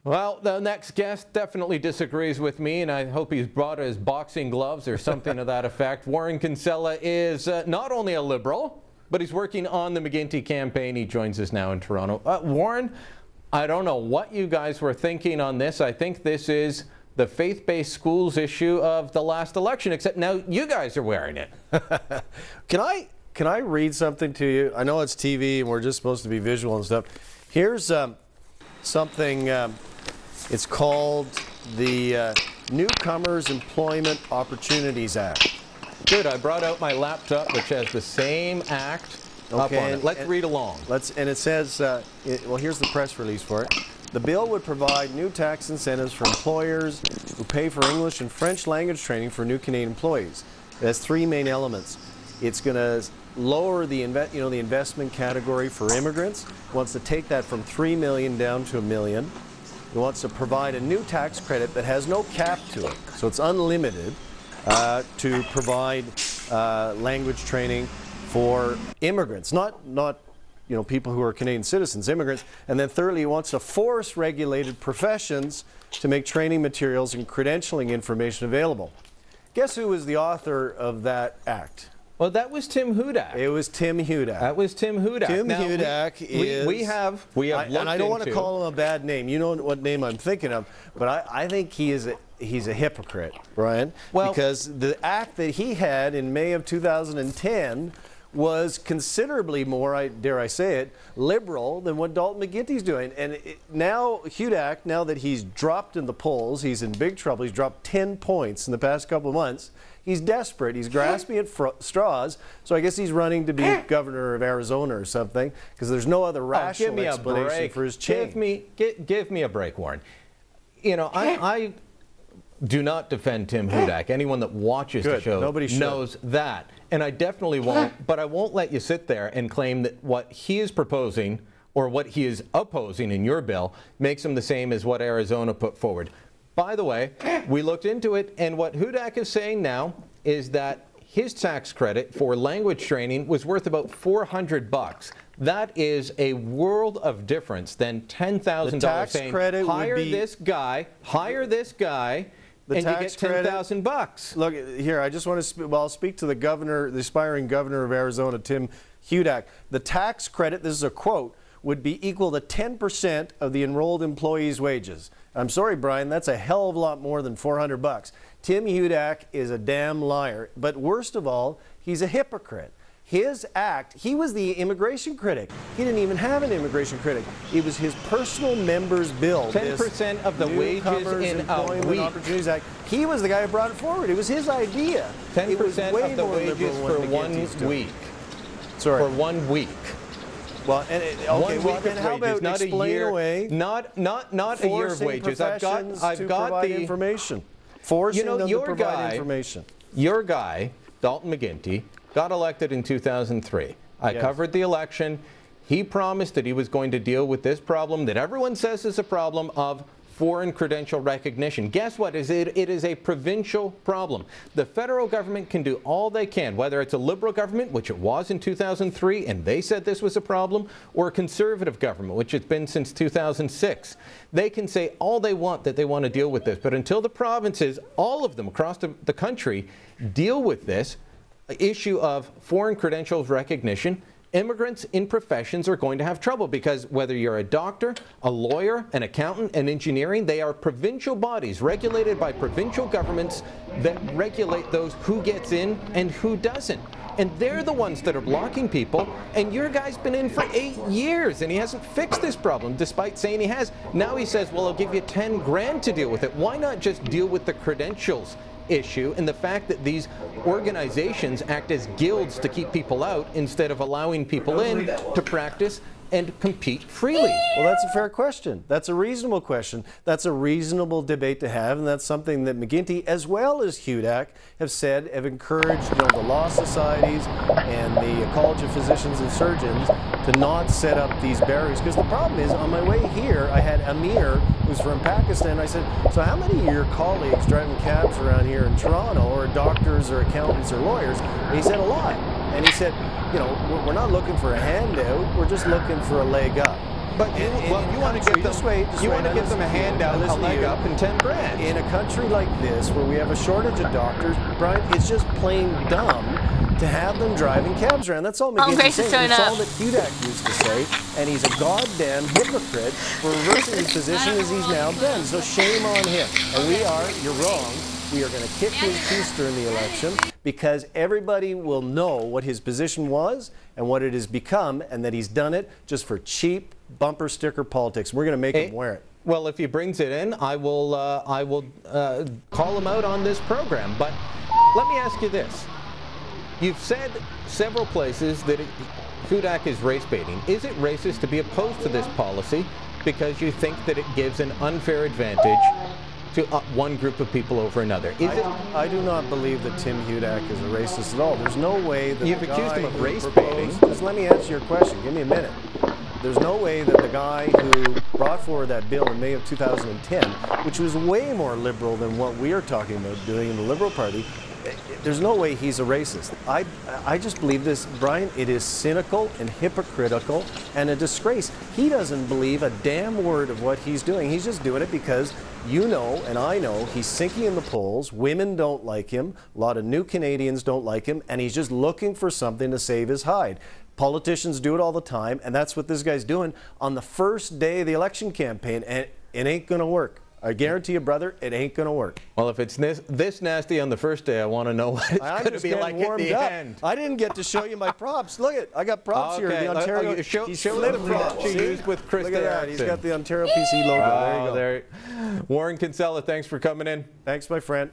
Well, the next guest definitely disagrees with me, and I hope he's brought his boxing gloves or something to that effect. Warren Kinsella is not only a Liberal, but he's working on the McGuinty campaign. He joins us now in Toronto. Warren, I don't know what you guys were thinking on this. I think this is the faith-based schools issue of the last election, except now you guys are wearing it. Can I read something to you? I know it's TV and we're just supposed to be visual and stuff. Here's something, it's called the Newcomers Employment Opportunities Act. Good, I brought out my laptop, which has the same act up on it. Let's read along. And it says, well, here's the press release for it. The bill would provide new tax incentives for employers who pay for English and French language training for new Canadian employees. It has three main elements. It's going to lower the investment category for immigrants. It wants to take that from $3 million down to $1 million. It wants to provide a new tax credit that has no cap to it, so it's unlimited, to provide language training for immigrants, not people who are Canadian citizens, immigrants. And then thirdly, it wants to force regulated professions to make training materials and credentialing information available. Guess who was the author of that act? Well, that was Tim Hudak. It was Tim Hudak. That was Tim Hudak. Tim Hudak is... We have and I don't want to call him a bad name. You know what name I'm thinking of. But I think he's a hypocrite, Brian. Well, because the act that he had in May of 2010 was considerably more, dare I say it, liberal than what Dalton McGuinty's doing. And now Hudak, now that he's dropped in the polls, he's in big trouble. He's dropped 10 points in the past couple of months. He's desperate. He's grasping at straws. So I guess he's running to be governor of Arizona or something, because there's no other rational explanation for his change. Give me a break, Warren. You know, I do not defend Tim Hudak. Anyone that watches the show knows that. And I definitely won't, but I won't let you sit there and claim that what he is proposing or what he is opposing in your bill makes him the same as what Arizona put forward. By the way, we looked into it, and what Hudak is saying now is that his tax credit for language training was worth about $400. That is a world of difference than $10,000 saying, hire this guy, and you get $10,000. Look, here, I just want to, I'll speak to the governor, the aspiring governor of Arizona, Tim Hudak. The tax credit, this is a quote, would be equal to 10% of the enrolled employee's wages. I'm sorry, Brian, that's a hell of a lot more than $400. Tim Hudak is a damn liar. But worst of all, he's a hypocrite. His act, he was the immigration critic. He didn't even have an immigration critic. It was his personal members' bill. 10% of the wages in a week. Opportunities Act. He was the guy who brought it forward. It was his idea. 10% of the wages for 1 week. Sorry. For 1 week. Well, okay, well, then how about not explain a year, away not a year of wages. I've got the information. Forcing them to provide information. Your guy, Dalton McGuinty, got elected in 2003. I covered the election. He promised that he was going to deal with this problem that everyone says is a problem of foreign credential recognition. Guess what? It is a provincial problem. The federal government can do all they can, whether it's a Liberal government, which it was in 2003, and they said this was a problem, or a Conservative government, which it's been since 2006. They can say all they want that they want to deal with this, but until the provinces, all of them across the country, deal with this issue of foreign credentials recognition, immigrants in professions are going to have trouble, because whether you're a doctor, a lawyer, an accountant, and engineering, they are provincial bodies regulated by provincial governments that regulate those who gets in and who doesn't. And they're the ones that are blocking people, and your guy's been in for 8 years and he hasn't fixed this problem despite saying he has. Now he says, well, I'll give you 10 grand to deal with it. Why not just deal with the credentials issue and the fact that these organizations act as guilds to keep people out instead of allowing people in to practice and compete freely? Well, that's a fair question. That's a reasonable question. That's a reasonable debate to have, and that's something that McGuinty, as well as Hudak, have said, have encouraged the law societies and the College of Physicians and Surgeons to not set up these barriers. Because the problem is, on my way here, I had Amir, who's from Pakistan. I said, so how many of your colleagues driving cabs around here in Toronto are doctors or accountants or lawyers? And he said, a lot. And he said, we're not looking for a handout, we're just looking for a leg up. But you want to give them a handout, a leg up, and 10 grand. In a country like this, where we have a shortage of doctors, Brian, it's just plain dumb to have them driving cabs around. That's all McGuinty's saying. It's all that Hudak used to say, and he's a goddamn hypocrite for reversing his position as he's now done. So shame on him. And you're wrong, we are going to kick his piece during the election because everybody will know what his position was and what it has become, and that he's done it just for cheap bumper sticker politics. We're going to make him wear it. Well, if he brings it in, I will call him out on this program. But let me ask you this. You've said several places that Hudak is race baiting. Is it racist to be opposed to this policy because you think that it gives an unfair advantage to one group of people over another? I do not believe that Tim Hudak is a racist at all. There's no way that you've accused him of race baiting. Just let me answer your question. Give me a minute. There's no way that the guy who brought forward that bill in May of 2010, which was way more liberal than what we are talking about doing in the Liberal Party, there's no way he's a racist. I just believe this, Brian. It is cynical and hypocritical and a disgrace. He doesn't believe a damn word of what he's doing. He's just doing it because you know and I know he's sinking in the polls. Women don't like him. A lot of new Canadians don't like him. And he's just looking for something to save his hide. Politicians do it all the time, and that's what this guy's doing on the first day of the election campaign, and it ain't going to work. I guarantee you, brother, it ain't going to work. Well, if it's this nasty on the first day, I want to know what it's going to be like at the end. I didn't get to show you my props. Look it, I got props here. The Ontario. Show the props you used with Chris. Look at that. He's got the Ontario PC logo. There you go. Warren Kinsella, thanks for coming in. Thanks, my friend.